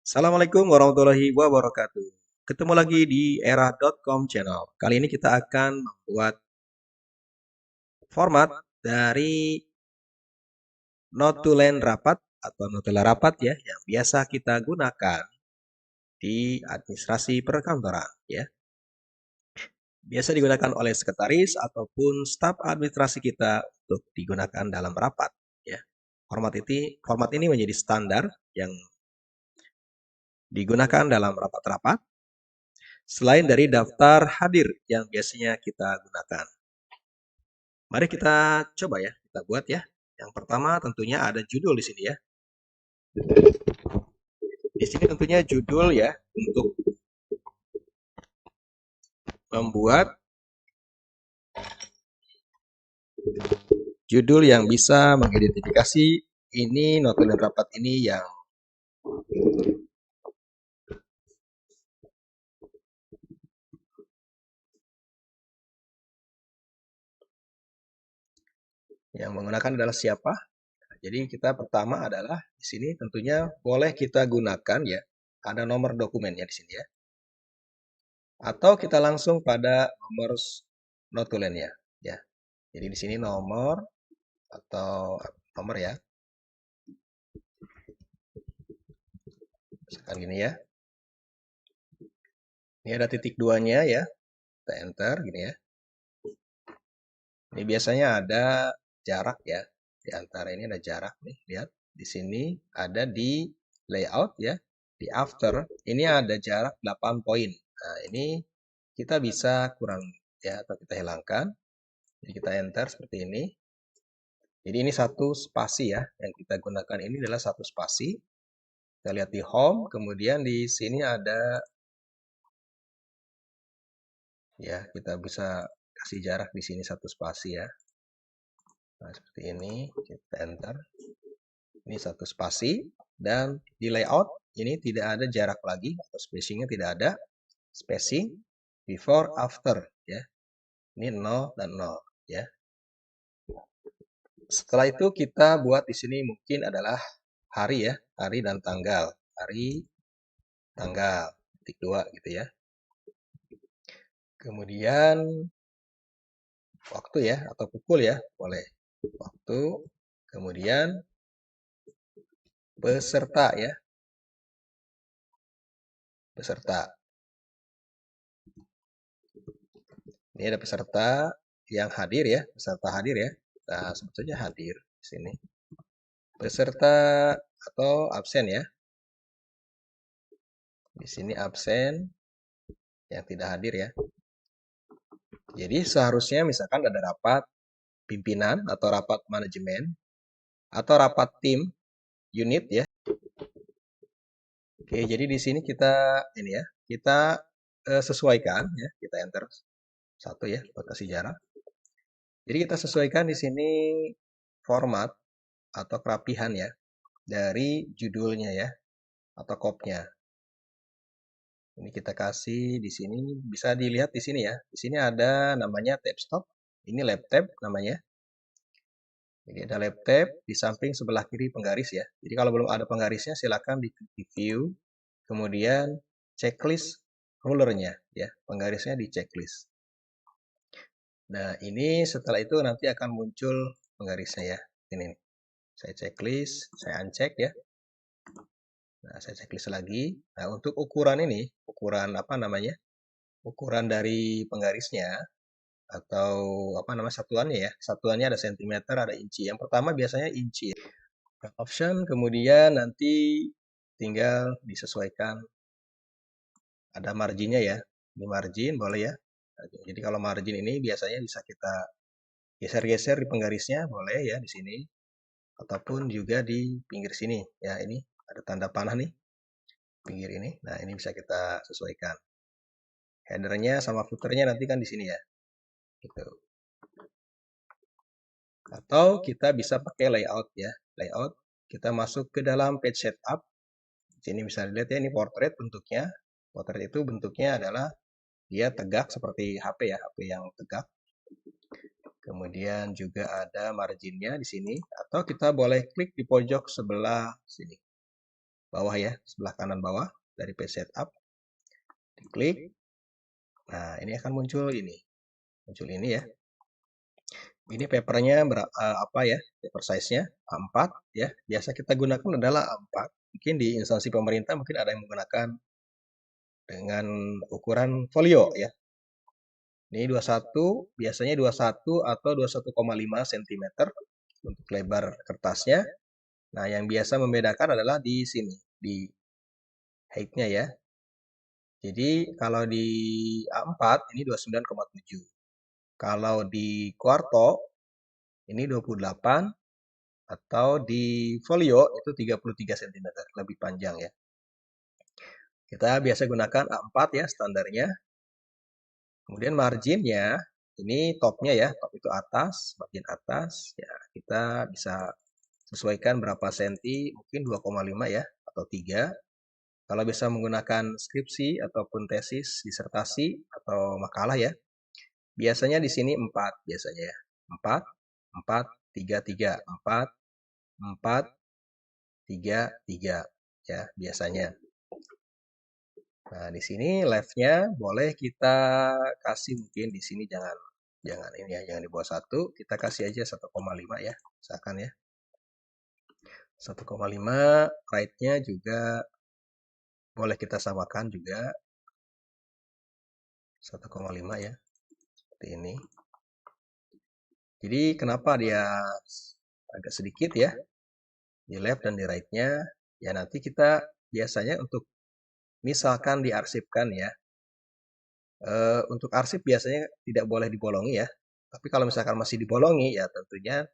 Assalamualaikum warahmatullahi wabarakatuh. Ketemu lagi di era.com channel. Kali ini kita akan membuat format dari notulen rapat atau notula rapat ya yang biasa kita gunakan di administrasi perkantoran ya. Biasa digunakan oleh sekretaris ataupun staf administrasi kita untuk digunakan dalam rapat ya. Format ini menjadi standar yang digunakan dalam rapat-rapat selain dari daftar hadir yang biasanya kita gunakan. Mari kita coba ya, kita buat ya. Yang pertama tentunya ada judul di sini ya. Di sini tentunya judul ya untuk membuat judul yang bisa mengidentifikasi ini notulen rapat ini yang menggunakan adalah siapa. Jadi kita pertama adalah di sini tentunya boleh kita gunakan ya, ada nomor dokumennya di sini ya. Atau kita langsung pada nomor notulennya ya. Jadi di sini nomor atau nomor ya. Misalkan gini ya. Ini ada titik duanya ya. Kita enter gini ya. Ini biasanya ada jarak ya. Di antara ini ada jarak nih, lihat. Di sini ada di layout ya. Di after, ini ada jarak 8 poin. Nah, ini kita bisa kurang ya atau kita hilangkan. Jadi kita enter seperti ini. Jadi ini satu spasi ya. Yang kita gunakan ini adalah satu spasi. Kita lihat di home, kemudian di sini ada ya, kita bisa kasih jarak di sini satu spasi ya. Nah, seperti ini, kita enter. Ini satu spasi, dan di layout ini tidak ada jarak lagi, atau spacingnya tidak ada. Spacing, before, after, ya. Ini 0 dan 0, ya. Setelah itu kita buat di sini mungkin adalah hari ya, hari dan tanggal. Hari, tanggal, titik 2 gitu ya. Kemudian waktu ya, atau pukul ya, boleh. Waktu, kemudian peserta ya. Peserta. Ini ada peserta yang hadir ya, peserta hadir ya. Nah, sebetulnya hadir di sini. Peserta atau absen ya. Di sini absen yang tidak hadir ya. Jadi seharusnya misalkan ada rapat pimpinan atau rapat manajemen atau rapat tim unit ya. Oke, jadi di sini kita ini ya, kita sesuaikan ya, kita enter satu ya, buat kasih jarak. Jadi kita sesuaikan di sini format atau kerapihan ya dari judulnya ya atau kopnya. Ini kita kasih di sini, bisa dilihat di sini ya. Di sini ada namanya tab stop. Ini lab tab namanya. Jadi ada lab tab di samping sebelah kiri penggaris ya. Jadi kalau belum ada penggarisnya silakan di view, kemudian checklist rulernya ya. Penggarisnya di checklist. Nah, ini setelah itu nanti akan muncul penggarisnya ya. Ini nih. Saya checklist, saya uncheck ya. Nah, saya checklist lagi. Nah, untuk ukuran ini, ukuran apa namanya? Ukuran dari penggarisnya atau apa nama satuannya ya. Satuannya ada sentimeter, ada inci. Yang pertama biasanya inci. Option, kemudian nanti tinggal disesuaikan. Ada marginnya ya. Ini margin boleh ya. Jadi kalau margin ini biasanya bisa kita geser-geser di penggarisnya, boleh ya di sini. Ataupun juga di pinggir sini. Ya, ini ada tanda panah nih. Pinggir ini. Nah, ini bisa kita sesuaikan. Headernya sama footernya nanti kan di sini ya. Gitu. Atau kita bisa pakai layout ya. Layout, kita masuk ke dalam page setup. Sini bisa dilihat ya, ini portrait bentuknya. Portrait itu bentuknya adalah dia tegak seperti HP ya, HP yang tegak. Kemudian juga ada marginnya di sini. Atau kita boleh klik di pojok sebelah sini. bawah ya, sebelah kanan bawah dari page setup. Diklik. Nah, ini akan muncul ini. Muncul ini ya. Ini papernya apa ya? Paper size-nya A4 ya. Biasa kita gunakan adalah A4. Mungkin di instansi pemerintah mungkin ada yang menggunakan dengan ukuran folio ya. Ini 21, biasanya 21 atau 21,5 cm untuk lebar kertasnya. Nah, yang biasa membedakan adalah di sini, di height-nya ya. Jadi, kalau di A4 ini 29,7. Kalau di quarto ini 28 atau di folio itu 33 cm, lebih panjang ya. Kita biasa gunakan A4 ya standarnya. Kemudian marginnya, ini topnya ya, top itu atas, margin atas. Ya, kita bisa sesuaikan berapa senti, mungkin 2,5 ya, atau 3. Kalau bisa menggunakan skripsi ataupun tesis, disertasi, atau makalah ya, biasanya di sini 4 biasanya ya. 4, 4, 3, 3, 4, 4, 3, 3 ya biasanya. Nah, di sini left-nya boleh kita kasih mungkin di sini jangan ini ya, jangan di bawah 1, kita kasih aja 1,5 ya, misalkan ya. 1,5, right-nya juga boleh kita samakan juga 1,5 ya, seperti ini. Jadi kenapa dia agak sedikit ya, di left dan di right-nya, ya nanti kita biasanya untuk misalkan diarsipkan ya, untuk arsip biasanya tidak boleh dibolongi ya. Tapi kalau misalkan masih dibolongi ya tentunya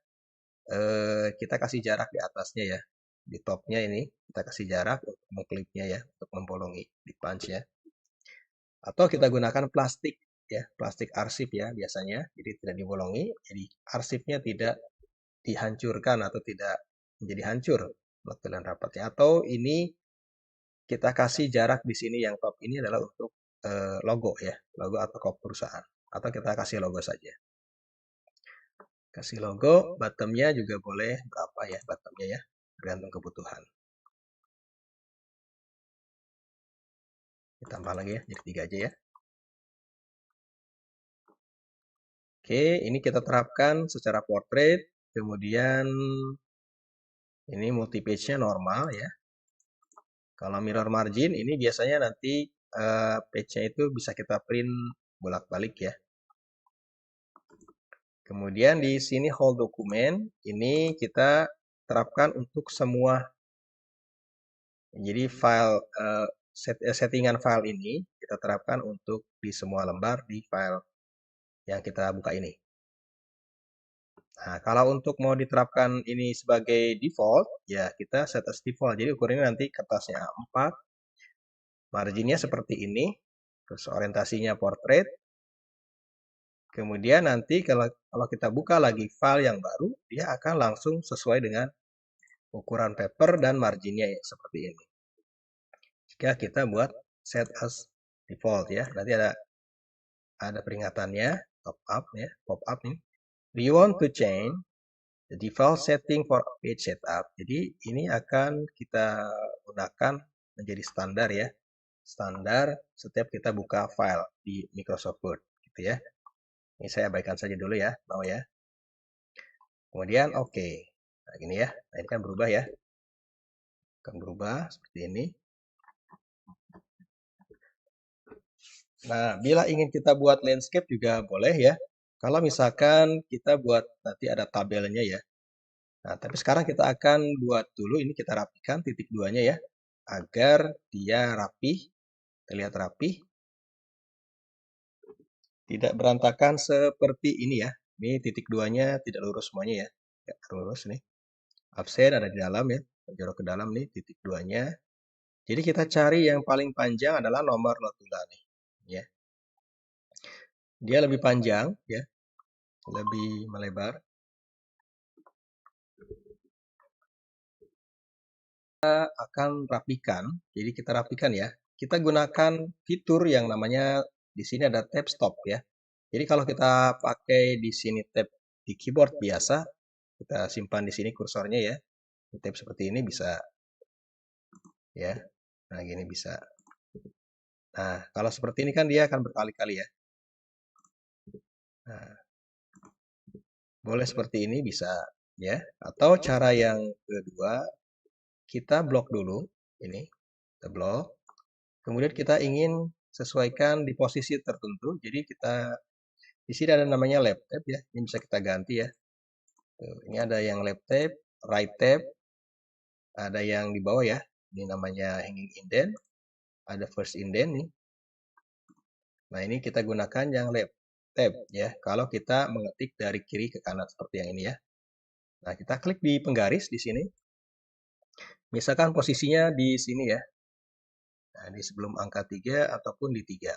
kita kasih jarak di atasnya ya. Di topnya ini kita kasih jarak untuk mengklipnya ya, untuk membolongi di punch ya. Atau kita gunakan plastik ya, plastik arsip ya biasanya. Jadi tidak dibolongi, jadi arsipnya tidak dihancurkan atau tidak menjadi hancur bakalan rapatnya. Atau ini kita kasih jarak di sini yang top ini adalah untuk logo ya, logo atau kop perusahaan. Atau kita kasih logo saja. Kasih logo, bottomnya juga boleh berapa ya bottomnya ya, tergantung kebutuhan. Ditambah lagi ya, jadi 3 aja ya. Oke, ini kita terapkan secara portrait, kemudian ini multi page-nya normal ya. Kalau mirror margin ini biasanya nanti page-nya itu bisa kita print bolak-balik ya. Kemudian di sini whole dokumen, ini kita terapkan untuk semua. Jadi file settingan file ini kita terapkan untuk di semua lembar di file yang kita buka ini. Nah, kalau untuk mau diterapkan ini sebagai default, ya kita set as default. Jadi ukurannya nanti kertasnya A4, marginnya seperti ini, terus orientasinya portrait. Kemudian nanti kalau kita buka lagi file yang baru, dia akan langsung sesuai dengan ukuran paper dan marginnya ya, seperti ini. Jika kita buat set as default ya, nanti ada peringatannya, pop up ya, pop up nih. Do you want to change the default setting for page setup? Jadi ini akan kita gunakan menjadi standar ya, standar setiap kita buka file di Microsoft Word, gitu ya. Ini saya abaikan saja dulu ya, mau ya. Kemudian oke. Nah, gini ya. Nah, ini kan berubah ya. Akan berubah seperti ini. Nah, bila ingin kita buat landscape juga boleh ya. Kalau misalkan kita buat nanti ada tabelnya ya. Nah, tapi sekarang kita akan buat dulu ini kita rapikan titik 2-nya ya. Agar dia rapih, terlihat rapih. Tidak berantakan seperti ini ya. Ini titik 2-nya tidak lurus semuanya ya. Ya, lurus nih. Absen ada di dalam ya. Jorok ke dalam nih titik 2-nya. Jadi kita cari yang paling panjang adalah nomor notula nih. Ya. Dia lebih panjang ya. Lebih melebar. Kita akan rapikan. Jadi kita rapikan ya. Kita gunakan fitur yang namanya di sini ada tab stop ya. Jadi kalau kita pakai di sini tab di keyboard biasa, kita simpan di sini kursornya ya. Tab seperti ini bisa ya. Nah, gini bisa. Nah, kalau seperti ini kan dia akan berkali-kali ya. Nah, boleh seperti ini bisa ya. Atau cara yang kedua, kita blok dulu ini. Kita blok. Kemudian kita ingin sesuaikan di posisi tertentu. Jadi kita di sini ada namanya left tab ya. Ini bisa kita ganti ya. Tuh, ini ada yang left tab, right tab, ada yang di bawah ya. Ini namanya hanging indent, ada first indent nih. Nah, ini kita gunakan yang left tab ya. Kalau kita mengetik dari kiri ke kanan seperti yang ini ya. Nah, kita klik di penggaris di sini. Misalkan posisinya di sini ya. Nah, di sebelum angka 3 ataupun di 3.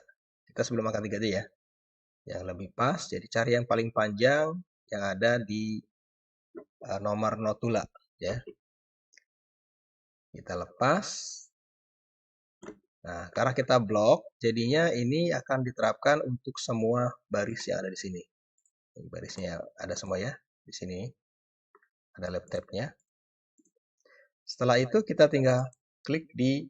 Kita sebelum angka 3 aja ya. Yang lebih pas, jadi cari yang paling panjang yang ada di nomor notula ya. Kita lepas. Nah, karena kita blok, jadinya ini akan diterapkan untuk semua baris yang ada di sini. Ini barisnya ada semua ya di sini. Ada left tab-nya. Setelah itu kita tinggal klik di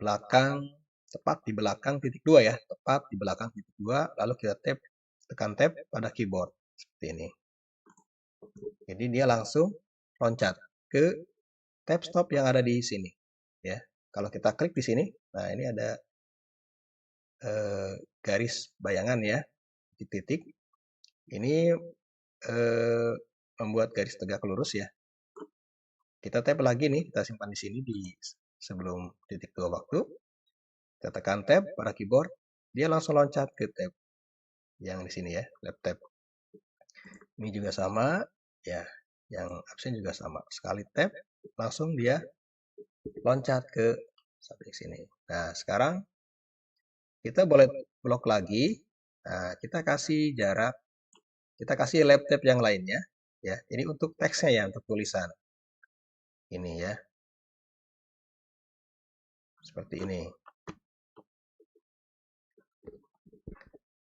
belakang, tepat di belakang titik 2 ya, tepat di belakang titik 2, lalu kita tekan tab pada keyboard seperti ini. Jadi dia langsung loncat ke tab stop yang ada di sini ya. Kalau kita klik di sini, nah ini ada garis bayangan ya, di titik. Ini membuat garis tegak lurus ya. Kita tab lagi nih, kita simpan di sini di sebelum titik 2 waktu. Kita tekan tab pada keyboard, dia langsung loncat ke tab yang di sini ya, left tab. Ini juga sama ya, yang absen juga sama. Sekali tab, langsung dia loncat ke sampai sini. Nah, sekarang kita boleh blok lagi. Nah, kita kasih jarak, kita kasih left tab yang lainnya ya. Ini untuk teksnya ya, untuk tulisan. Ini ya. Seperti ini.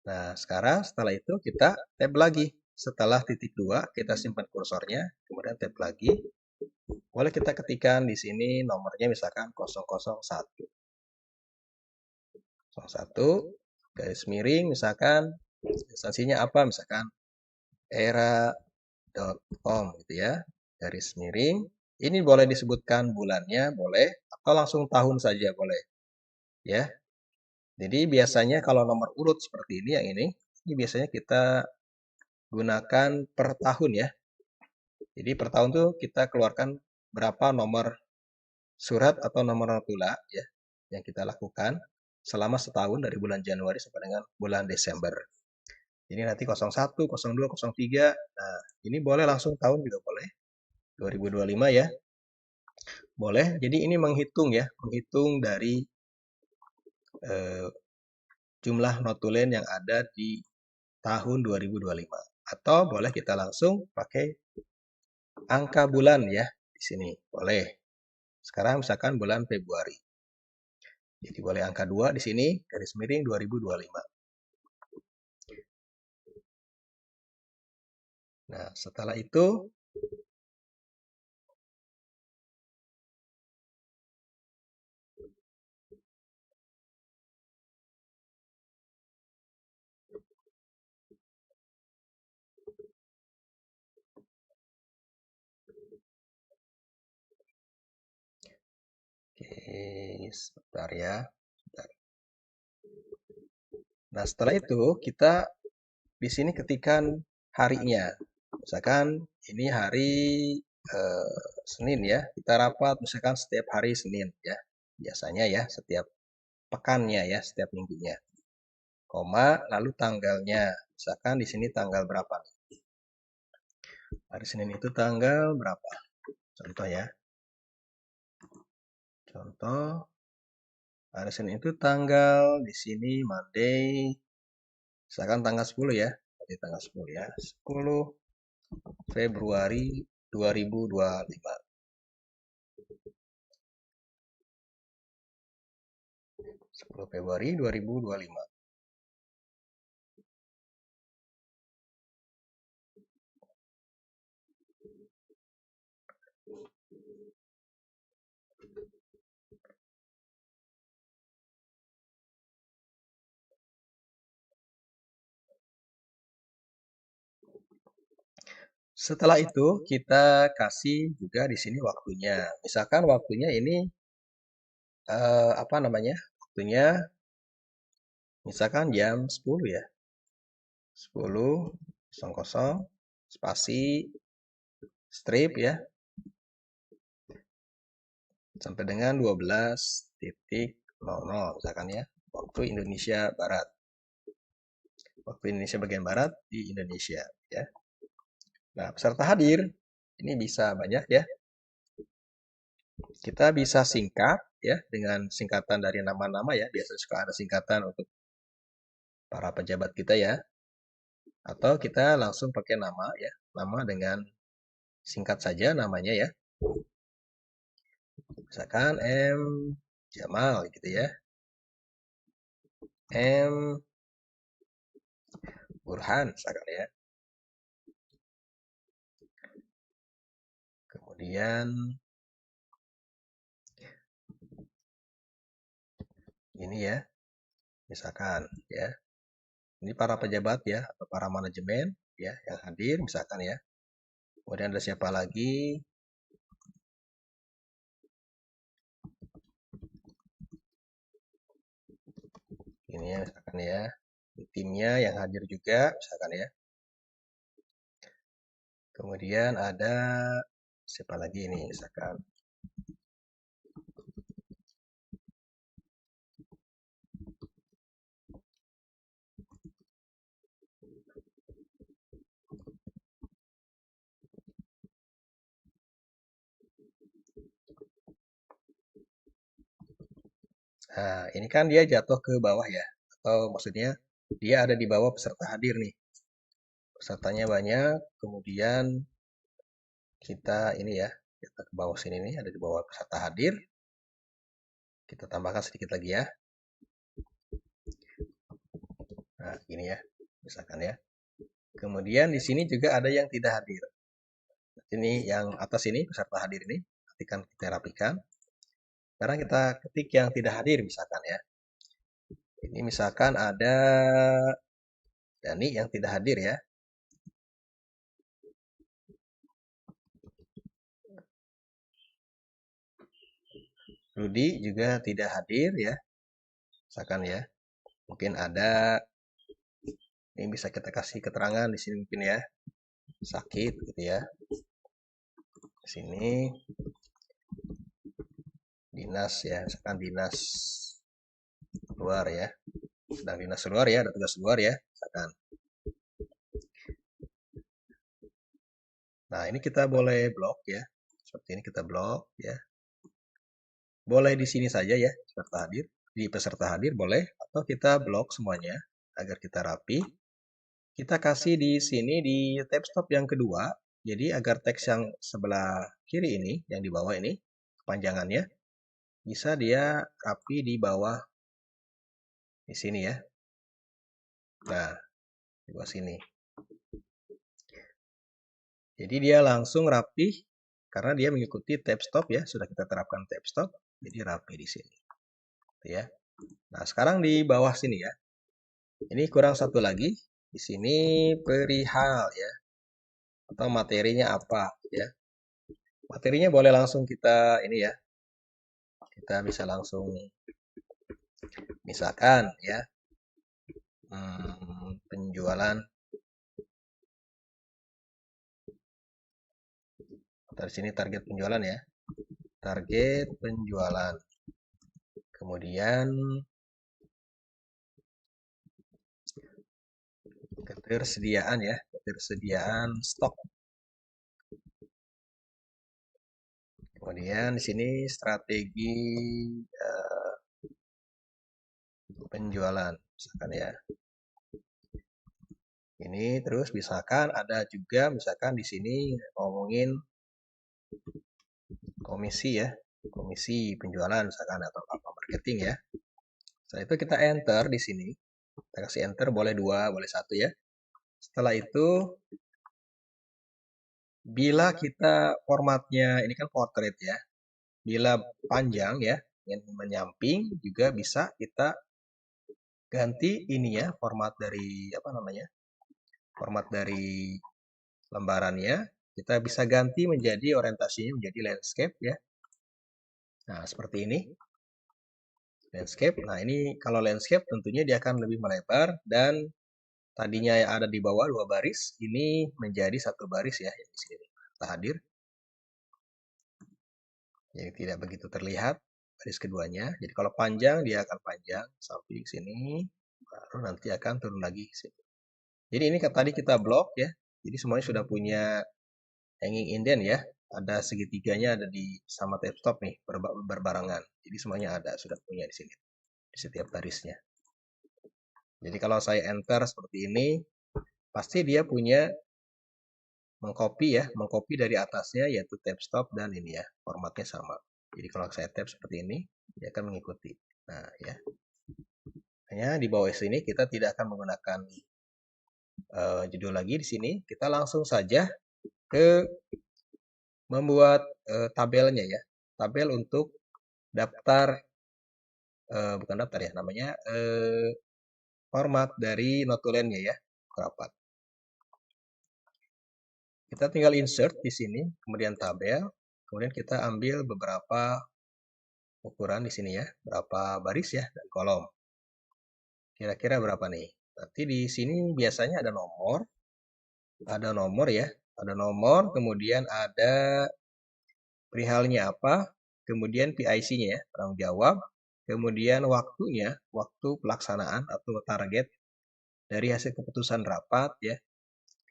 Nah, sekarang setelah itu kita tab lagi. Setelah titik 2, kita simpan kursornya, kemudian tab lagi. Boleh kita ketikkan di sini nomornya misalkan 001. 01, garis miring, misalkan instansinya apa, misalkan era.com gitu ya. Garis miring. Ini boleh disebutkan bulannya, boleh, atau langsung tahun saja boleh. Ya. Jadi biasanya kalau nomor urut seperti ini yang ini biasanya kita gunakan per tahun ya. Jadi per tahun tuh kita keluarkan berapa nomor surat atau nomor notula ya yang kita lakukan selama setahun dari bulan Januari sampai dengan bulan Desember. Jadi nanti 01, 02, 03. Nah, ini boleh langsung tahun juga boleh. 2025 ya. Boleh. Jadi ini menghitung ya, menghitung dari jumlah notulen yang ada di tahun 2025. Atau boleh kita langsung pakai angka bulan ya di sini. Boleh. Sekarang misalkan bulan Februari. Jadi boleh angka 2 di sini, garis miring 2025. Nah, setelah itu oke, sebentar ya. Sebentar. Nah, setelah itu kita di sini ketikkan harinya. Misalkan ini hari Senin ya. Kita rapat misalkan setiap hari Senin ya. Biasanya ya, setiap pekannya ya, setiap minggunya. Koma, lalu tanggalnya. Misalkan di sini tanggal berapa? Hari Senin itu tanggal berapa? Contoh ya. Contoh, hari Senin itu tanggal di sini Monday. Misalkan tanggal 10 ya. Jadi tanggal 10 ya. 10 Februari 2025. 10 Februari 2025. Setelah itu kita kasih juga di sini waktunya. Misalkan waktunya ini apa namanya? Waktunya misalkan jam 10 ya. 10.00 spasi strip ya sampai dengan 12.00 misalkan ya, waktu Indonesia Barat. Waktu Indonesia bagian barat di Indonesia ya. Nah, peserta hadir ini bisa banyak ya. Kita bisa singkat ya dengan singkatan dari nama-nama ya. Biasanya suka ada singkatan untuk para pejabat kita ya. Atau kita langsung pakai nama ya. Nama dengan singkat saja namanya ya. Misalkan M Jamal gitu ya. M Burhan misalkan ya. Kemudian ini ya. Misalkan ya. Ini para pejabat ya atau para manajemen ya yang hadir misalkan ya. Kemudian ada siapa lagi? Ini ya misalkan ya. Timnya yang hadir juga misalkan ya. Kemudian ada siapa lagi ini misalkan. Nah, ini kan dia jatuh ke bawah ya. Atau maksudnya dia ada di bawah peserta hadir nih. Pesertanya banyak, kemudian kita ini ya, kita ke bawah sini nih, ada di bawah peserta hadir. Kita tambahkan sedikit lagi ya. Nah, ini ya, misalkan ya. Kemudian di sini juga ada yang tidak hadir. Ini yang atas ini, peserta hadir ini, nanti kan kita rapikan. Sekarang kita ketik yang tidak hadir misalkan ya. Ini misalkan ada Dani yang tidak hadir ya. Rudi juga tidak hadir ya. Misalkan ya. Mungkin ada, ini bisa kita kasih keterangan di sini mungkin ya. Sakit gitu ya. Di sini dinas ya, misalkan dinas luar ya. Sedang dinas luar ya, ada tugas luar ya, misalkan. Nah, ini kita boleh blok ya. Seperti ini kita blok ya. Boleh di sini saja ya, peserta hadir. Di peserta hadir boleh, atau kita blok semuanya agar kita rapi. Kita kasih di sini di tab stop yang kedua. Jadi agar teks yang sebelah kiri ini, yang di bawah ini, kepanjangannya, bisa dia rapi di bawah di sini ya. Nah, di bawah sini. Jadi dia langsung rapi karena dia mengikuti tab stop ya, sudah kita terapkan tab stop, jadi rapi di sini. Ya. Nah, sekarang di bawah sini ya. Ini kurang satu lagi. Di sini perihal ya. Atau materinya apa ya. Materinya boleh langsung kita ini ya. Kita bisa langsung misalkan ya. Penjualan. Di sini target penjualan ya. Target penjualan. Kemudian ketersediaan ya, ketersediaan stok. Kemudian di sini strategi penjualan, misalkan ya. Ini terus misalkan ada juga misalkan di sini ngomongin komisi ya, komisi penjualan misalkan atau apa marketing ya. Setelah itu kita enter di sini. Kita kasih enter boleh 2, boleh 1 ya. Setelah itu bila kita formatnya ini kan portrait ya. Bila panjang ya, ingin menyamping juga bisa kita ganti ini ya, format dari apa namanya? Format dari lembarannya Kita bisa ganti menjadi orientasinya menjadi landscape ya. Nah, seperti ini. Landscape. Nah, ini kalau landscape tentunya dia akan lebih melebar dan tadinya yang ada di bawah 2 baris, ini menjadi 1 baris ya, yang di sini kita hadir. Jadi tidak begitu terlihat baris keduanya. Jadi kalau panjang dia akan panjang sampai sini, baru nanti akan turun lagi ke sini. Jadi ini tadi kita blok ya. Jadi semuanya sudah punya hanging indent ya. Ada segitiganya ada di sama tab stop nih berbarengan. Jadi semuanya ada sudah punya di sini di setiap barisnya. Jadi kalau saya enter seperti ini, pasti dia punya mengcopy dari atasnya yaitu tab stop dan ini ya, formatnya sama. Jadi kalau saya tab seperti ini, dia akan mengikuti. Nah, ya. Hanya di bawah sini kita tidak akan menggunakan judul lagi di sini. Kita langsung saja ke membuat tabelnya ya. Tabel untuk daftar bukan daftar ya, namanya format dari notulennya ya, rapat. Kita tinggal insert di sini, kemudian tabel, kemudian kita ambil beberapa ukuran di sini ya, berapa baris ya dan kolom. Kira-kira berapa nih? Nanti di sini biasanya ada nomor ya, ada nomor, kemudian ada perihalnya apa, kemudian PIC-nya ya, tanggung jawab, kemudian waktunya, waktu pelaksanaan atau target dari hasil keputusan rapat ya.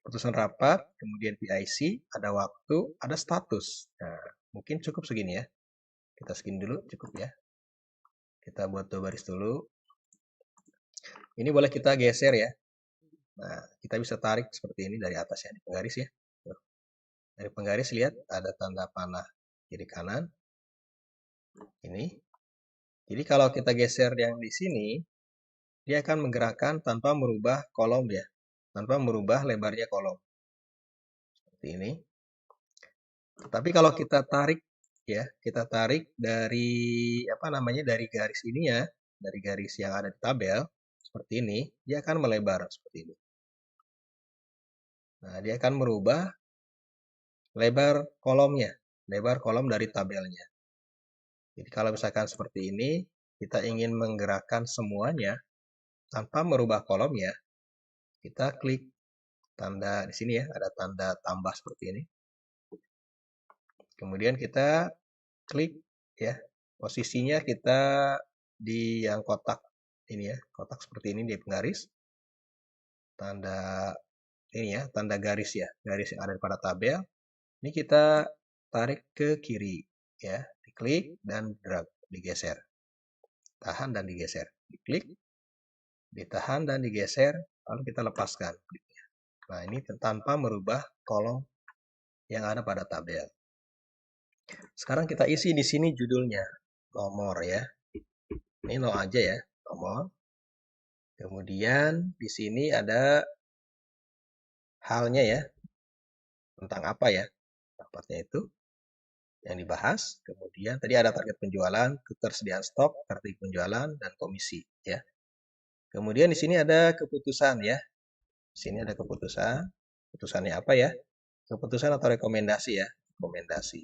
Keputusan rapat, kemudian PIC, ada waktu, ada status. Nah, mungkin cukup segini ya. Kita segini dulu, cukup ya. Kita buat 2 baris dulu. Ini boleh kita geser ya. Nah, kita bisa tarik seperti ini dari atas ya, di penggaris ya. Dari penggaris lihat ada tanda panah kiri kanan. Ini. Jadi kalau kita geser yang di sini, dia akan menggerakkan tanpa merubah kolom ya. Tanpa merubah lebarnya kolom. Seperti ini. Tapi kalau kita tarik ya, kita tarik dari dari garis ini ya, dari garis yang ada di tabel seperti ini, dia akan melebar seperti ini. Nah, dia akan merubah lebar kolomnya, lebar kolom dari tabelnya. Jadi kalau misalkan seperti ini, kita ingin menggerakkan semuanya tanpa merubah kolomnya, kita klik tanda di sini ya, ada tanda tambah seperti ini. Kemudian kita klik ya, posisinya kita di yang kotak ini ya, kotak seperti ini di penggaris. Tanda ini ya, tanda garis ya, garis yang ada pada tabel. Ini kita tarik ke kiri ya, diklik dan drag, digeser. Tahan dan digeser. Diklik, ditahan dan digeser, lalu kita lepaskan. Nah, ini tanpa merubah kolom yang ada pada tabel. Sekarang kita isi di sini judulnya, nomor ya. Ini nol aja ya, nomor. Kemudian di sini ada halnya ya, tentang apa ya, rapatnya itu yang dibahas. Kemudian tadi ada target penjualan, ketersediaan stok, strategi penjualan, dan komisi ya. Kemudian di sini ada keputusan ya. Di sini ada keputusan. Keputusannya apa ya? Keputusan atau rekomendasi ya, rekomendasi.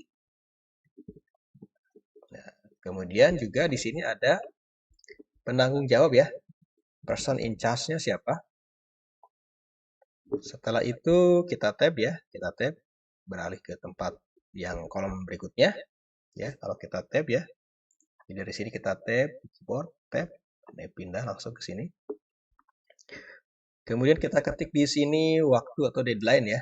Nah, kemudian juga di sini ada penanggung jawab ya. Person in charge-nya siapa? Setelah itu kita tab ya, kita tab beralih ke tempat yang kolom berikutnya ya. Kalau kita tab ya, jadi dari sini kita tab keyboard, tab, dan pindah langsung ke sini. Kemudian kita ketik di sini waktu atau deadline ya,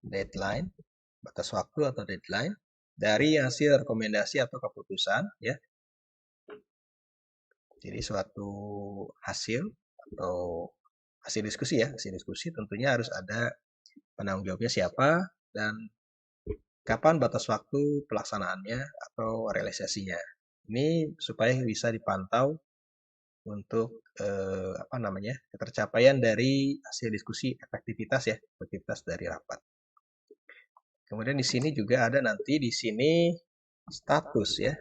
deadline, batas waktu atau deadline dari hasil rekomendasi atau keputusan ya. Jadi suatu hasil atau hasil diskusi ya, hasil diskusi tentunya harus ada penanggung jawabnya siapa dan kapan batas waktu pelaksanaannya atau realisasinya. Ini supaya bisa dipantau untuk ketercapaian dari hasil diskusi, efektivitas ya, efektivitas dari rapat. Kemudian di sini juga ada nanti di sini status ya.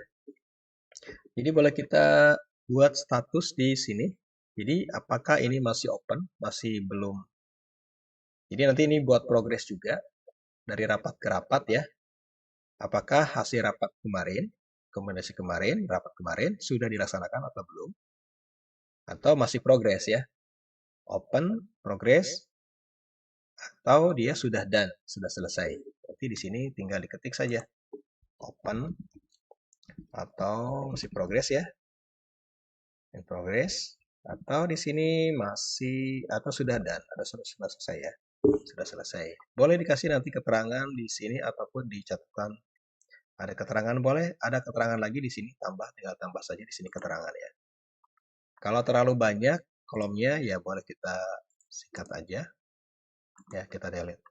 Jadi boleh kita buat status di sini. Jadi apakah ini masih open, masih belum. Jadi nanti ini buat progress juga. dari rapat ke rapat ya. Apakah hasil rapat kemarin, rekomendasi kemarin, rapat kemarin sudah dilaksanakan atau belum? Atau masih progres ya? Open, progress, atau dia sudah done, sudah selesai. Berarti di sini tinggal diketik saja open atau masih progress ya. In progress, atau di sini masih atau sudah done, atau sudah selesai ya. Sudah selesai. Boleh dikasih nanti keterangan di sini ataupun di catatan. Ada keterangan boleh, ada keterangan lagi di sini tambah, tinggal tambah saja di sini keterangan ya. Kalau terlalu banyak kolomnya ya boleh kita singkat aja. Ya, kita delete.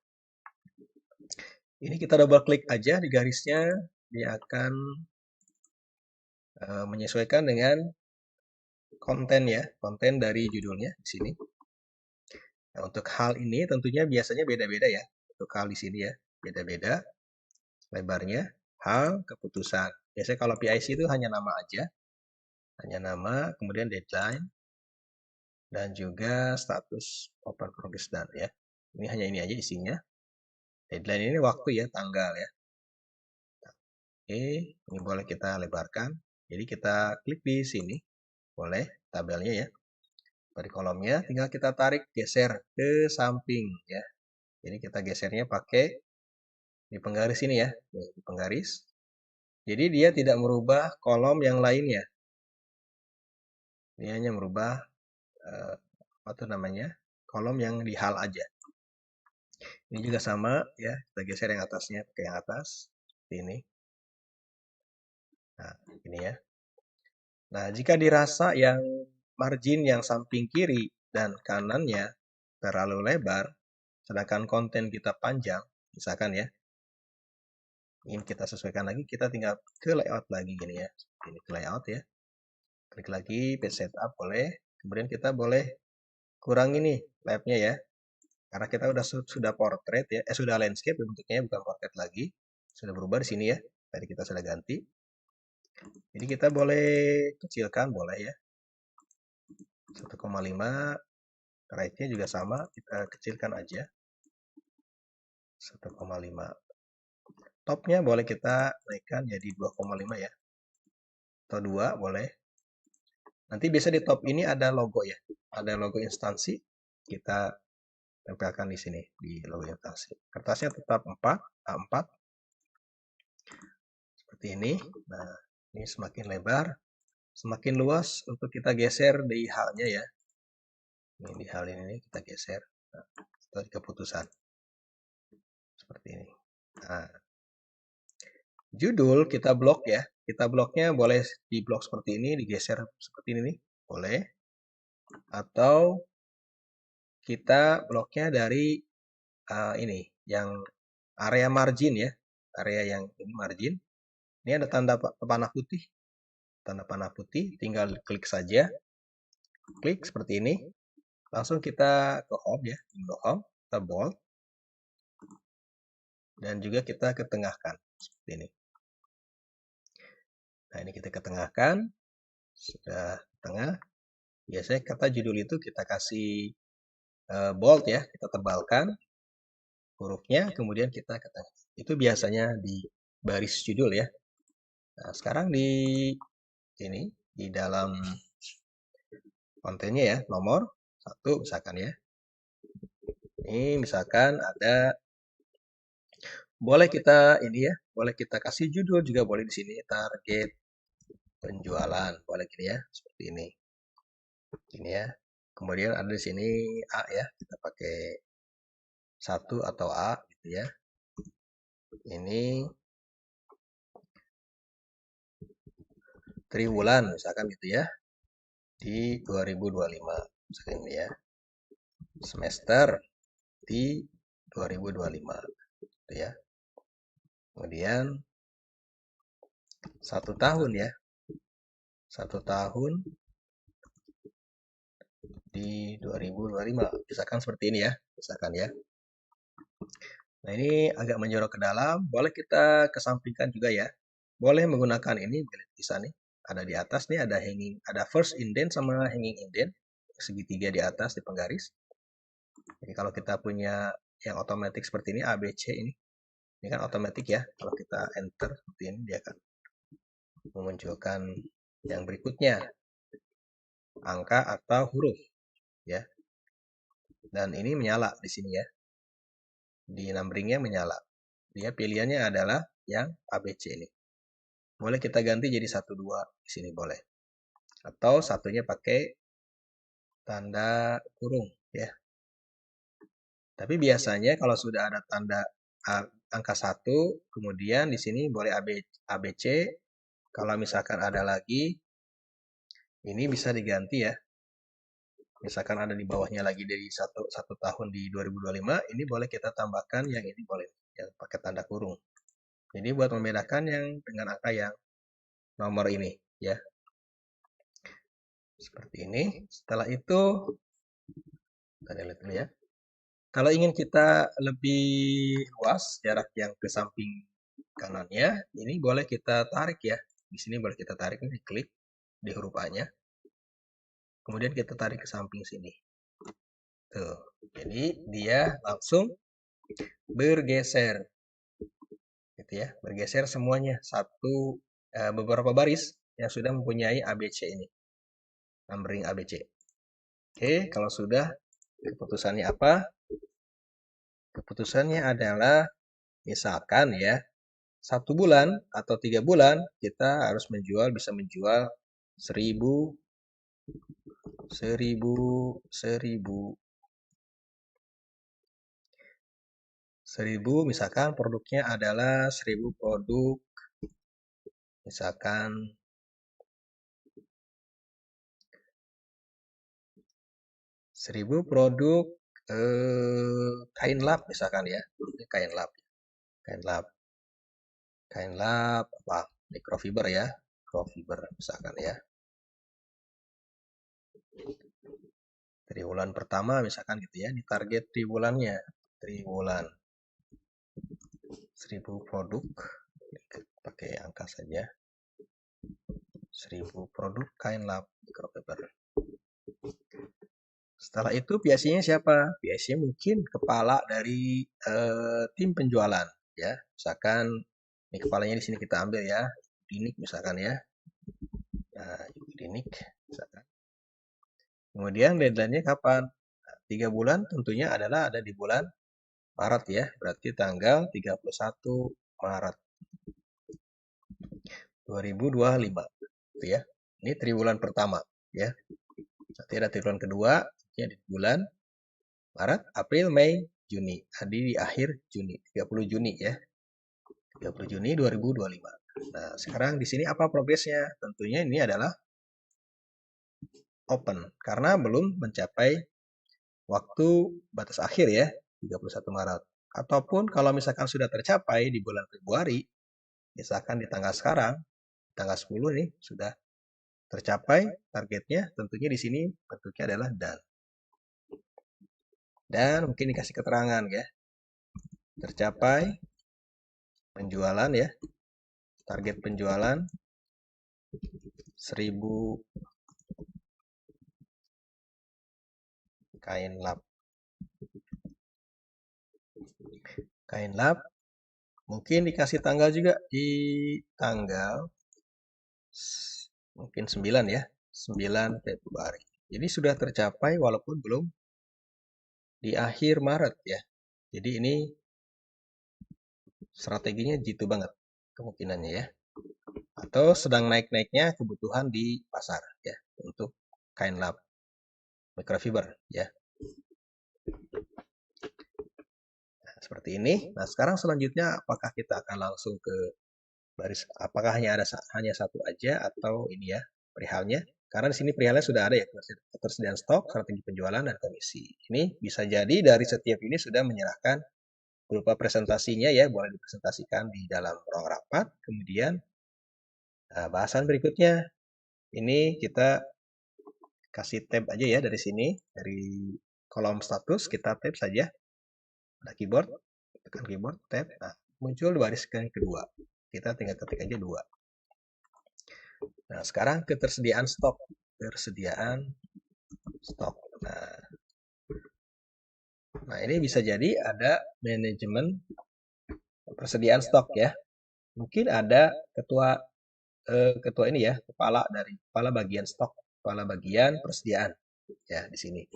Ini kita double klik aja di garisnya, dia akan menyesuaikan dengan konten ya, konten dari judulnya di sini. Nah, untuk hal ini tentunya biasanya beda-beda ya. Untuk hal di sini ya, beda-beda lebarnya, hal, keputusan. Biasanya kalau PIC itu hanya nama aja. Hanya nama, kemudian deadline, dan juga status open progress done ya. Ini hanya ini aja isinya. Deadline ini waktu ya, tanggal ya. Oke, ini boleh kita lebarkan. Jadi kita klik di sini. Boleh tabelnya ya. Dari kolomnya tinggal kita tarik geser ke samping ya. Jadi kita gesernya pakai di penggaris ini ya, di penggaris. Jadi dia tidak merubah kolom yang lainnya. Dia hanya merubah apa namanya? Kolom yang di hal aja. Ini juga sama ya, kita geser yang atasnya pakai yang atas seperti ini. Nah, ini ya. Nah, jika dirasa yang margin yang samping kiri dan kanannya terlalu lebar, sedangkan konten kita panjang, misalkan ya, ingin kita sesuaikan lagi, kita tinggal ke layout lagi gini ya. Ini ke layout ya. Klik lagi page setup boleh. Kemudian kita boleh kurangi nih labnya ya. Karena kita sudah portrait ya, sudah landscape bentuknya bukan portrait lagi. Sudah berubah di sini ya. Tadi kita sudah ganti. Jadi kita boleh kecilkan boleh ya. 1,5 right-nya juga sama, kita kecilkan aja. 1,5. Topnya boleh kita naikkan jadi 2,5 ya. Atau 2 boleh. Nanti biasa di top ini ada logo ya. Ada logo instansi. Kita tempelkan di sini di logo instansi. Kertasnya tetap 4, A4. Seperti ini. Nah, ini semakin lebar, semakin luas untuk kita geser di halnya ya. Ini di hal ini kita geser. Nah, itu keputusan. Seperti ini. Nah, judul kita blok ya. Kita bloknya boleh di blok seperti ini, digeser seperti ini nih. Boleh. Atau kita bloknya dari ini, yang area margin ya. Area yang ini margin. Ini ada tanda panah putih. Tanda panah putih, tinggal klik saja. Klik seperti ini. Langsung kita ke home ya. Ke home, kita bold. Dan juga kita ketengahkan. Seperti ini. Nah, ini kita ketengahkan. Sudah tengah. Biasanya kata judul itu kita kasih bold ya. Kita tebalkan hurufnya. Kemudian kita ketengah. Itu biasanya di baris judul ya. Nah, sekarang di ini. Di dalam kontennya ya. Nomor 1 misalkan ya. Ini misalkan ada, boleh kita ini ya, boleh kita kasih judul juga boleh di sini, target penjualan, boleh gini ya, seperti ini. Ini ya. Kemudian ada di sini A ya, kita pakai 1 atau A gitu ya. Ini triwulan misalkan gitu ya. Di 2025 misalkan ini ya. Semester di 2025 gitu ya. Kemudian 1 tahun ya. 1 tahun di 2025 misalkan seperti ini ya, misalkan ya. Nah, ini agak menjorok ke dalam, boleh kita kesampingkan juga ya. Boleh menggunakan ini, bisa nih. Ada di atas nih, ada hanging, ada first indent sama hanging indent. Segitiga di atas di penggaris. Jadi kalau kita punya yang otomatis seperti ini, ABC ini. Ini kan otomatis ya, kalau kita enter seperti ini dia akan memunculkan yang berikutnya, angka atau huruf ya. Dan ini menyala di sini ya. Di numberingnya menyala. Dia pilihannya adalah yang ABC ini. Boleh kita ganti jadi 1 2 di sini boleh. Atau satunya pakai tanda kurung ya. Tapi biasanya kalau sudah ada tanda angka 1, kemudian di sini boleh ABC. Kalau misalkan ada lagi, ini bisa diganti ya. Misalkan ada di bawahnya lagi dari satu tahun di 2025, ini boleh kita tambahkan yang ini boleh, yang pakai tanda kurung. Jadi buat membedakan yang dengan angka yang nomor ini ya. Seperti ini. Setelah itu, kita lihat dulu ya. Kalau ingin kita lebih luas jarak yang ke samping kanannya, ini boleh kita tarik ya. Di sini boleh kita tarik, ini klik di huruf A-nya. Kemudian kita tarik ke samping sini. Tuh. Jadi dia langsung bergeser. Gitu ya, bergeser semuanya beberapa baris yang sudah mempunyai ABC ini. Numbering ABC. Oke, kalau sudah, keputusannya apa? Keputusannya adalah misalkan ya, 1 bulan atau 3 bulan kita harus bisa menjual 1000 misalkan produknya adalah 1000 produk, misalkan 1000 produk kain lap misalkan ya. Ini kain lap apa? Microfiber ya. Microfiber misalkan ya. Triwulan pertama misalkan gitu ya. Di target triwulannya. Triwulan 1000 produk. Pakai angka saja. 1000 produk kain lap microfiber. Setelah itu biasanya siapa? Biasanya mungkin kepala dari tim penjualan ya. Misalkan ini kepalanya di sini kita ambil ya. Dinik misalkan ya. Nah, Dinik misalkan. Kemudian deadline-nya kapan? 3 bulan tentunya adalah ada di bulan Maret ya. Berarti tanggal 31 Maret 2025 gitu ya. Ini triwulan pertama ya. Nanti ada triwulan kedua ya di bulan Maret, April, Mei, Juni. Tadi di akhir Juni, 30 Juni ya. 30 Juni 2025. Nah, sekarang di sini apa progresnya? Tentunya ini adalah open karena belum mencapai waktu batas akhir ya, 31 Maret. Ataupun kalau misalkan sudah tercapai di bulan Februari, misalkan di tanggal sekarang, tanggal 10 nih sudah tercapai targetnya, tentunya di sini bentuknya adalah done. Dan mungkin dikasih keterangan ya. Tercapai penjualan ya. Target penjualan 1000 kain lap. Kain lap mungkin dikasih tanggal juga di tanggal mungkin 9 ya. 9 Februari. Jadi sudah tercapai walaupun belum di akhir Maret ya. Jadi ini strateginya jitu banget kemungkinannya ya. Atau sedang naik-naiknya kebutuhan di pasar ya untuk kain lap microfiber ya. Nah, seperti ini. Nah, sekarang selanjutnya apakah kita akan langsung ke baris, apakah hanya satu aja atau ini ya perihalnya? Karena di sini perihalnya sudah ada ya, ketersediaan stok, strategi penjualan dan komisi. Ini bisa jadi dari setiap ini sudah menyerahkan berupa presentasinya ya, boleh dipresentasikan di dalam ruang rapat. Kemudian bahasan berikutnya ini kita kasih tab aja ya dari sini, dari kolom status kita tab saja. Ada keyboard, tekan keyboard, tab. Nah, muncul baris yang kedua. Kita tinggal ketik aja 2. Nah, sekarang ketersediaan stok. Ketersediaan stok. Nah, ini bisa jadi ada manajemen persediaan stok ya. Mungkin ada ketua ini ya, kepala bagian stok, kepala bagian persediaan ya di sini.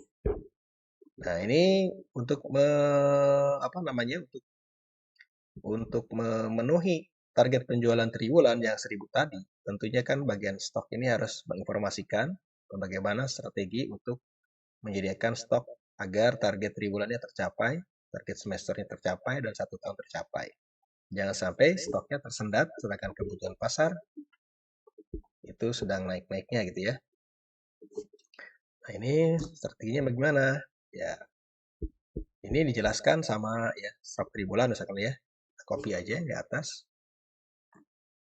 Nah, ini untuk apa namanya? Untuk memenuhi target penjualan triwulan yang 1.000 tadi, tentunya kan bagian stok ini harus menginformasikan bagaimana strategi untuk menyediakan stok agar target triwulannya tercapai, target semesternya tercapai, dan 1 tahun tercapai. Jangan sampai stoknya tersendat, sedangkan kebutuhan pasar itu sedang naik-naiknya gitu ya. Nah, ini strateginya bagaimana? Ya, ini dijelaskan sama ya stok triwulan misalkan ya. Copy aja di atas.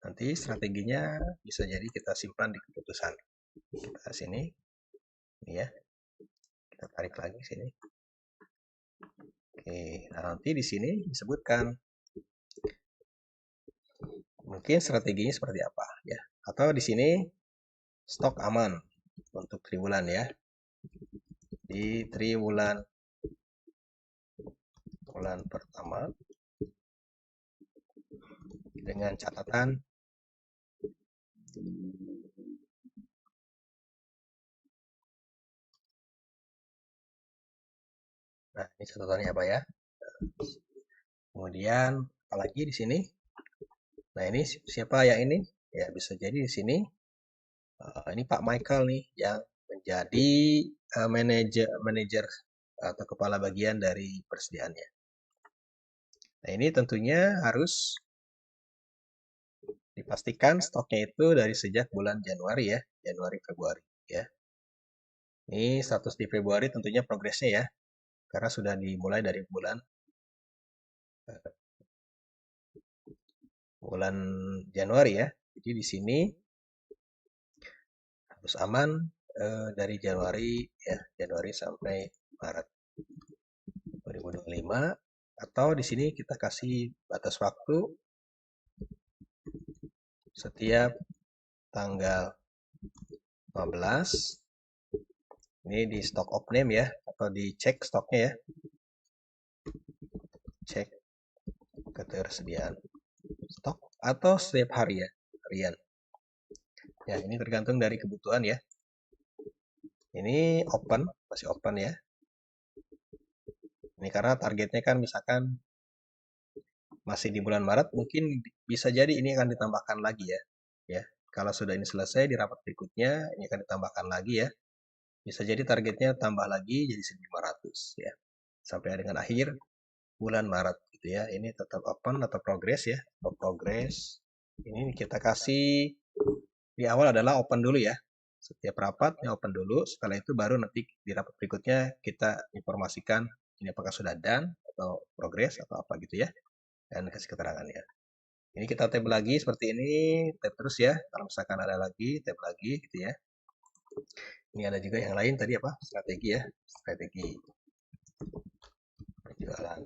Nanti strateginya bisa jadi kita simpan di keputusan. Kita sini, ini ya. Kita tarik lagi sini. Oke, nah nanti di sini disebutkan mungkin strateginya seperti apa ya. Atau di sini stok aman untuk triwulan ya. Di triwulan pertama dengan catatan nah ini catatannya apa ya. Kemudian apalagi di sini. Nah ini siapa yang ini? Ya bisa jadi di sini ini Pak Michael nih yang menjadi manajer atau kepala bagian dari persediaannya. Nah ini tentunya harus dipastikan stoknya itu dari sejak bulan Januari ya, Januari Februari ya. Ini status di Februari tentunya progresnya ya, karena sudah dimulai dari bulan Januari ya. Jadi di sini harus aman dari Januari ya, Januari sampai Maret 2025 atau di sini kita kasih batas waktu setiap tanggal 15 ini di stock of name ya atau dicek stoknya ya, cek ketersediaan stok atau setiap hari ya, harian ya. Ini tergantung dari kebutuhan ya. Ini open, masih open ya. Ini karena targetnya kan misalkan masih di bulan Maret, mungkin bisa jadi ini akan ditambahkan lagi ya. Ya, kalau sudah ini selesai di rapat berikutnya, ini akan ditambahkan lagi ya. Bisa jadi targetnya tambah lagi jadi 1.500 ya. Sampai dengan akhir bulan Maret gitu ya. Ini tetap open atau progress ya. Progress. Ini kita kasih di awal adalah open dulu ya. Setiap rapat yang open dulu. Setelah itu baru nanti di rapat berikutnya kita informasikan ini apakah sudah done atau progress atau apa gitu ya. Dan kasih keterangannya. Ini kita tab lagi seperti ini, tab terus ya. Kalau misalkan ada lagi, tab lagi gitu ya. Ini ada juga yang lain tadi apa? Strategi ya. Strategi penjualan.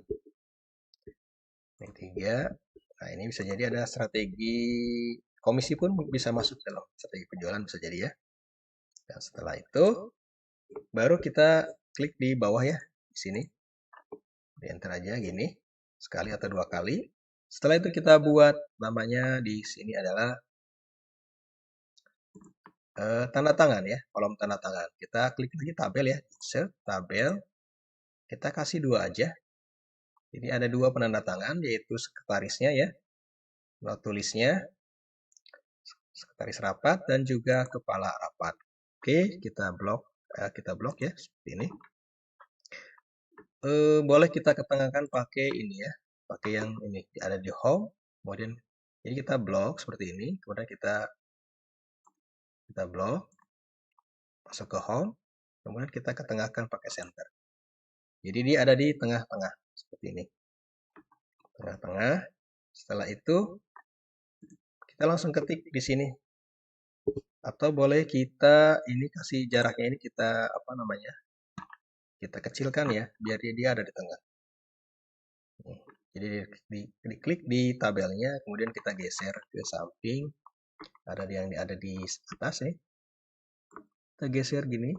Yang tiga, nah ini bisa jadi ada strategi komisi pun bisa masuk dalam strategi penjualan bisa jadi ya. Dan setelah itu baru kita klik di bawah ya, di sini. Di enter aja gini, sekali atau 2 kali. Setelah itu kita buat namanya di sini adalah tanda tangan ya, kolom tanda tangan. Kita klik lagi tabel ya, insert tabel. Kita kasih 2 aja. Jadi ada 2 penanda tangan yaitu sekretarisnya ya, not tulisnya, sekretaris rapat dan juga kepala rapat. Oke, kita blok ya seperti ini. Boleh kita ketengahkan pakai ini ya, pakai yang ini ada di home. Kemudian jadi kita blok seperti ini, kemudian kita blok masuk ke home, kemudian kita ketengahkan pakai center. Jadi dia ada di tengah-tengah seperti ini, tengah-tengah. Setelah itu kita langsung ketik di sini. Atau boleh kita ini kasih jaraknya ini kita apa namanya? Kita kecilkan ya, biar dia ada di tengah. Jadi diklik di tabelnya, kemudian kita geser ke samping. Ada yang ada di atas nih. Kita geser gini.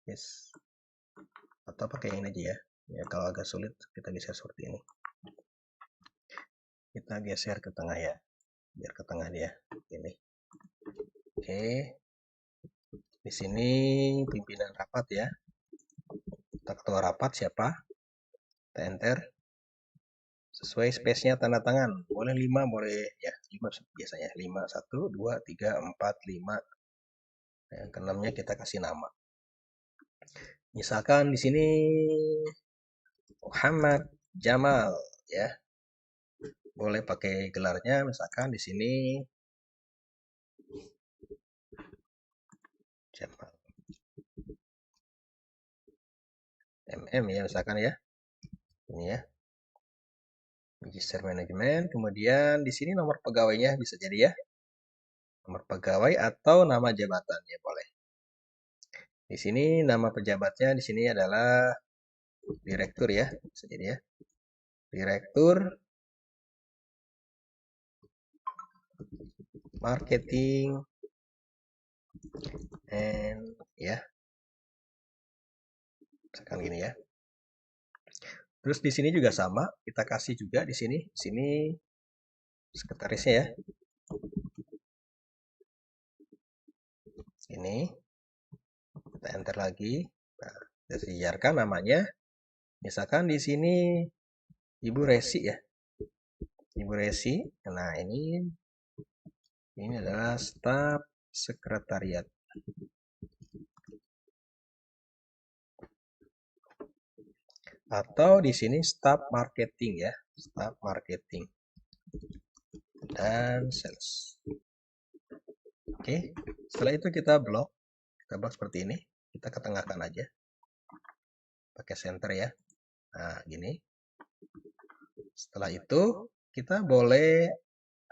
Yes. Atau pakai ini aja ya. Ya kalau agak sulit kita geser seperti ini. Kita geser ke tengah ya, biar ke tengah dia. Ini. Oke. Di sini pimpinan rapat ya. Kita ketua rapat siapa? Kita enter. Sesuai space-nya tanda tangan. Boleh 5, boleh ya 5 biasanya. 5, 1, 2, 3, 4, 5. Yang keenamnya kita kasih nama. Misalkan di sini Muhammad Jamal ya. Boleh pakai gelarnya misalkan di sini Jamal. MM ya misalkan ya. Ini ya. Register manajemen, kemudian di sini nomor pegawainya bisa jadi ya. Nomor pegawai atau nama jabatannya boleh. Di sini nama pejabatnya di sini adalah direktur ya, bisa jadi ya. Direktur marketing and ya. Misalkan gini ya. Terus di sini juga sama, kita kasih juga di sini. Di sini sekretarisnya ya. Ini kita enter lagi. Nah, kita sejarkan namanya. Misalkan di sini Ibu Resi ya. Ibu Resi. Nah, ini adalah staf sekretariat. Atau di sini staf marketing ya, staf marketing dan sales. Oke, setelah itu kita blok seperti ini. Kita ketengahkan aja, pakai center ya. Nah, gini. Setelah itu kita boleh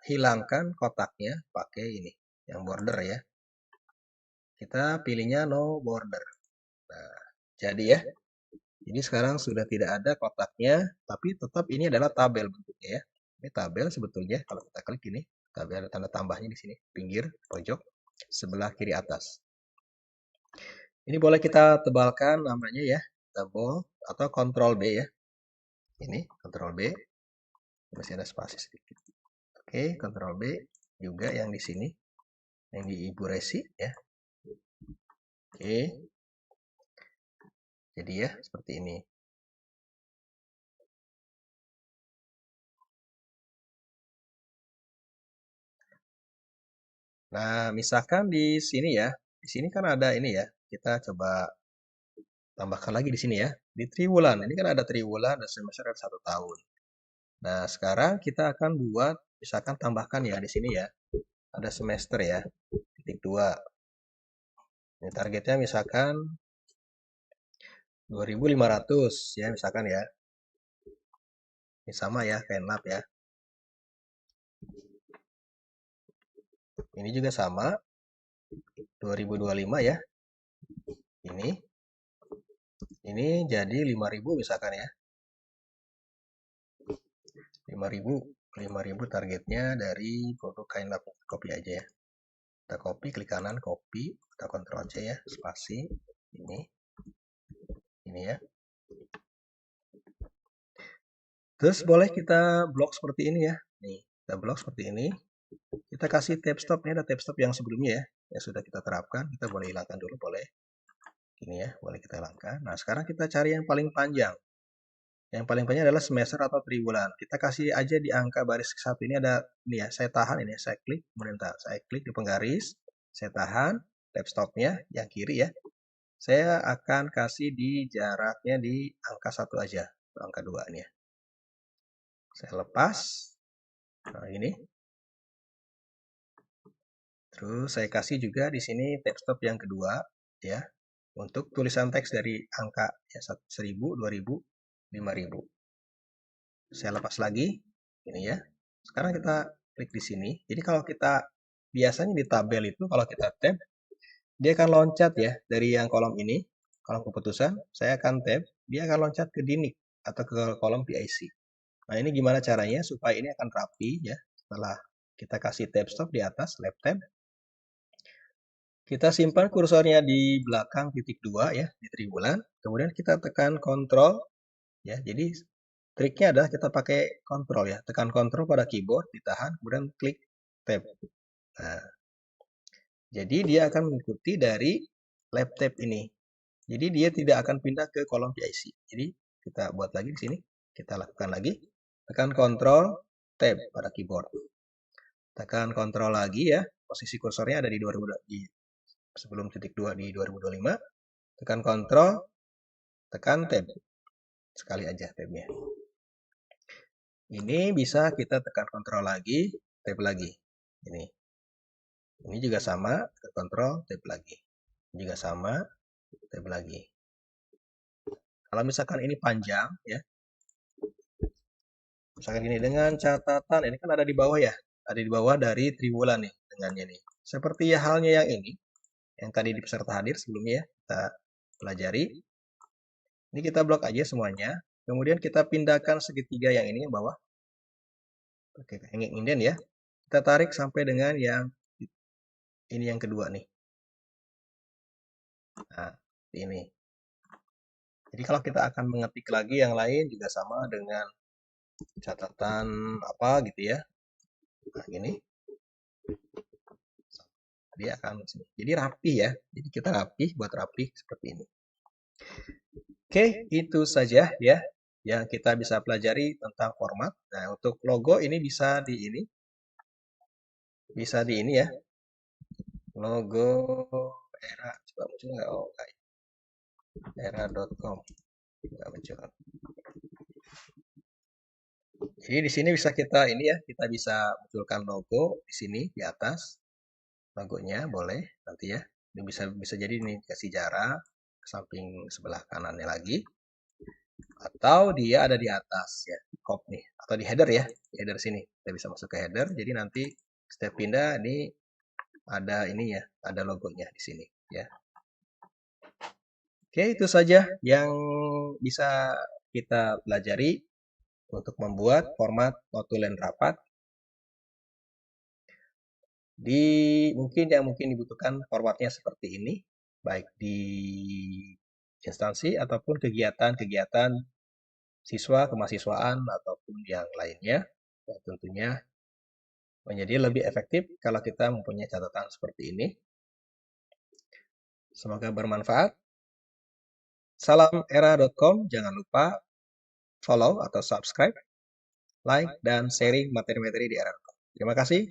hilangkan kotaknya pakai ini, yang border ya. Kita pilihnya no border. Nah, jadi ya. Jadi sekarang sudah tidak ada kotaknya, tapi tetap ini adalah tabel bentuknya ya. Ini tabel sebetulnya kalau kita klik ini, tabel ada tanda tambahnya di sini, pinggir pojok sebelah kiri atas. Ini boleh kita tebalkan namanya ya, kita bold atau Ctrl B ya. Ini Ctrl B, masih ada spasi sedikit. Oke, Ctrl B juga yang di sini, yang di Ibu Resi ya. Oke, jadi ya seperti ini. Nah, misalkan di sini ya, di sini kan ada ini ya. Kita coba tambahkan lagi di sini ya. Di triwulan, ini kan ada triwulan, ada semester, ada 1 tahun. Nah, sekarang kita akan buat, misalkan tambahkan ya di sini ya. Ada semester ya, titik 2. Ini targetnya misalkan 2.500 ya, misalkan ya. Ini sama ya, kayak NAP ya. Ini juga sama, 2025 ya. Ini jadi 5.000 misalkan ya. 5.000 targetnya dari produk kain lap, copy aja ya. Kita copy, klik kanan, copy, kita Ctrl C ya, spasi, ini ya. Terus boleh kita blok seperti ini ya. Nih, kita blok seperti ini. Kita kasih tab stop, ini ada tab stop yang sebelumnya ya, yang sudah kita terapkan. Kita boleh hilangkan dulu, boleh. Ini ya, boleh kita hilangkan. Nah, sekarang kita cari yang paling panjang. Yang paling panjang adalah semester atau triwulan. Kita kasih aja di angka baris 1 ini ada ini ya, saya tahan ini, saya klik, kemudian saya klik di penggaris, saya tahan tab stopnya yang kiri ya. Saya akan kasih di jaraknya di angka 1 aja, angka 2 ini ya. Saya lepas. Nah, ini. Terus saya kasih juga di sini tab stop yang kedua ya. Untuk tulisan teks dari angka ya 1000, 2000, 5000. Saya lepas lagi ini ya. Sekarang kita klik di sini. Jadi kalau kita biasanya di tabel itu kalau kita tab dia akan loncat ya dari yang kolom ini, kolom keputusan, saya akan tab, dia akan loncat ke DINIC atau ke kolom PIC. Nah, ini gimana caranya supaya ini akan rapi ya. Setelah kita kasih tab stop di atas, left tab. Kita simpan kursornya di belakang titik 2 ya, di triwulan. Kemudian kita tekan Ctrl ya. Jadi Triknya adalah kita pakai kontrol ya. Tekan kontrol pada keyboard, ditahan, kemudian klik tab. Nah, jadi dia akan mengikuti dari lab tab ini. Jadi dia tidak akan pindah ke kolom PIC. Jadi kita buat lagi di sini. Kita lakukan lagi. Tekan kontrol tab pada keyboard. Tekan kontrol lagi ya. Posisi kursornya ada di 2000 sebelum titik 2 di 2025. Tekan kontrol, tekan tab. Sekali aja tabnya. Ini bisa kita tekan kontrol lagi, tab lagi. Ini. Ini juga sama, tekan kontrol, tab lagi. Ini juga sama, tab lagi. Kalau misalkan ini panjang ya. Misalkan gini dengan catatan, ini kan ada di bawah ya. Ada di bawah dari Triwulan nih dengannya nih. Seperti halnya yang ini, yang tadi di peserta hadir sebelumnya ya, kita pelajari. Ini kita blok aja semuanya. Kemudian kita pindahkan segitiga yang ini yang bawah. Oke, hanging indent ya. Kita tarik sampai dengan yang ini yang kedua nih. Nah, ini. Jadi kalau kita akan mengetik lagi yang lain juga sama dengan catatan apa gitu ya. Nah, gini. Dia akan jadi rapi ya. Jadi kita rapi, buat rapi seperti ini. Oke, itu saja ya yang kita bisa pelajari tentang format. Nah, untuk logo ini bisa di ini. Bisa di ini ya. Logo era coba muncul nggak? Oh, enggak. Era.com nggak muncul. Jadi di sini bisa kita ini ya, kita bisa munculkan logo di sini di atas. Logonya boleh nanti ya. Ini bisa jadi ini kasih jarak ke samping sebelah kanannya lagi. Atau dia ada di atas ya, hop nih, atau di header ya, di header sini. Kita bisa masuk ke header. Jadi nanti setiap pindah ini ada ini ya, ada logonya di sini ya. Oke, itu saja yang bisa kita pelajari untuk membuat format notulen rapat. Mungkin yang dibutuhkan formatnya seperti ini, baik di instansi ataupun kegiatan-kegiatan siswa kemahasiswaan ataupun yang lainnya. Ya, tentunya menjadi lebih efektif kalau kita mempunyai catatan seperti ini. Semoga bermanfaat. Salam era.com, jangan lupa follow atau subscribe, like, dan sharing materi-materi di era.com. Terima kasih.